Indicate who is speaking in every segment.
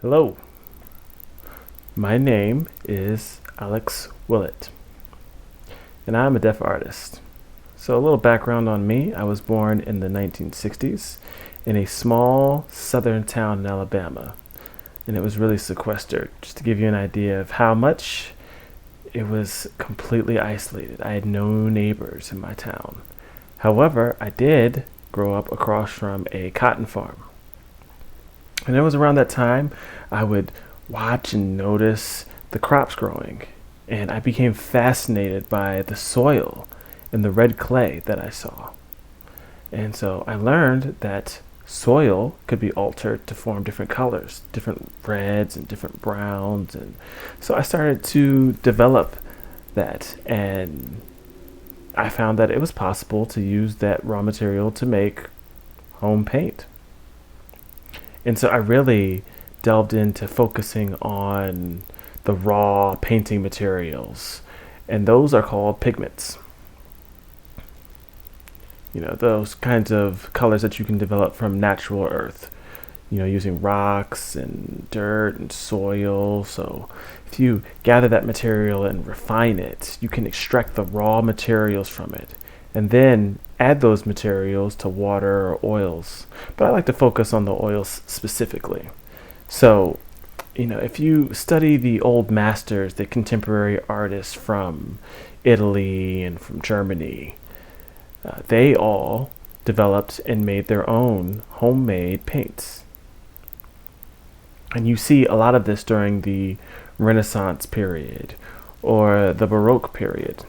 Speaker 1: Hello, my name is Alex Wilhite, and I'm a deaf artist. So a little background on me: I was born in the 1960s in a small southern town in Alabama, and it was really sequestered. Just to give you an idea of how much, it was completely isolated. I had no neighbors in my town. However, I did grow up across from a cotton farm. And it was around that time I would watch and notice the crops growing. And I became fascinated by the soil and the red clay that I saw. And so I learned that soil could be altered to form different colors, different reds and different browns. And so I started to develop that. And I found that it was possible to use that raw material to make home paint. And so I really delved into focusing on the raw painting materials, and those are called pigments. Those kinds of colors that you can develop from natural earth, using rocks and dirt and soil. So if you gather that material and refine it, you can extract the raw materials from it and then add those materials to water or oils. But I like to focus on the oils specifically. So, if you study the old masters, the contemporary artists from Italy and from Germany, they all developed and made their own homemade paints. And you see a lot of this during the Renaissance period or the Baroque period.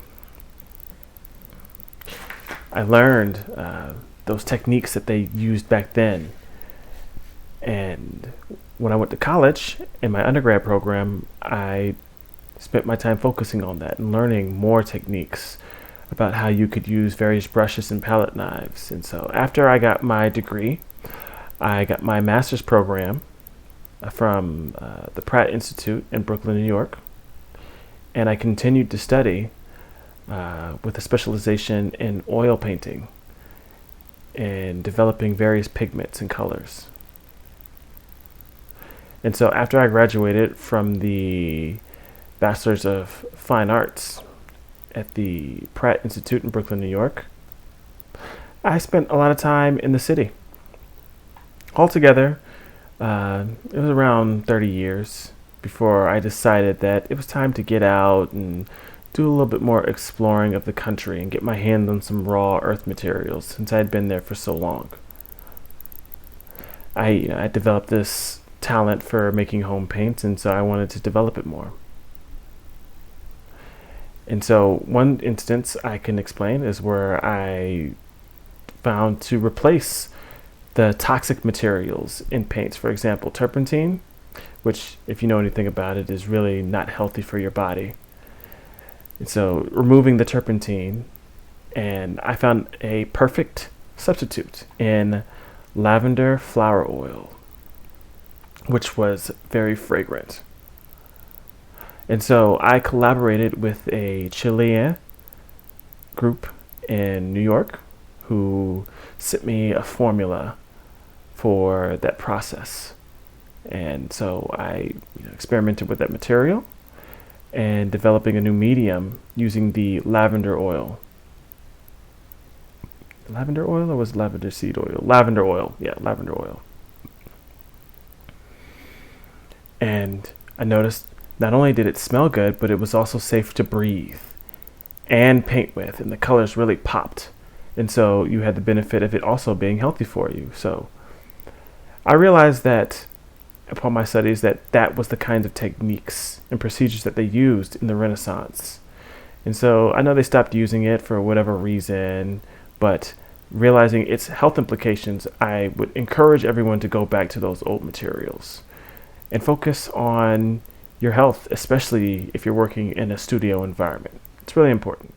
Speaker 1: I learned those techniques that they used back then. And when I went to college, in my undergrad program, I spent my time focusing on that and learning more techniques about how you could use various brushes and palette knives. And so after I got my degree, I got my master's program from the Pratt Institute in Brooklyn, New York. And I continued to study with a specialization in oil painting and developing various pigments and colors. And so after I graduated from the Bachelor's of Fine Arts at the Pratt Institute in Brooklyn, New York, I spent a lot of time in the city. Altogether, it was around 30 years before I decided that it was time to get out and do a little bit more exploring of the country and get my hands on some raw earth materials since I had been there for so long. I developed this talent for making home paints, and so I wanted to develop it more. And so one instance I can explain is where I found to replace the toxic materials in paints. For example, turpentine, which, if you know anything about it, is really not healthy for your body. And so removing the turpentine, and I found a perfect substitute in lavender flower oil, which was very fragrant. And so I collaborated with a Chilean group in New York who sent me a formula for that process. And so I experimented with that material and developing a new medium using the lavender oil. Lavender oil, or was lavender seed oil? Lavender oil. Yeah, lavender oil. And I noticed not only did it smell good, but it was also safe to breathe and paint with, and the colors really popped. And so you had the benefit of it also being healthy for you. So I realized that upon my studies that was the kind of techniques and procedures that they used in the Renaissance. And so I know they stopped using it for whatever reason, but realizing its health implications, I would encourage everyone to go back to those old materials and focus on your health, especially if you're working in a studio environment. It's really important.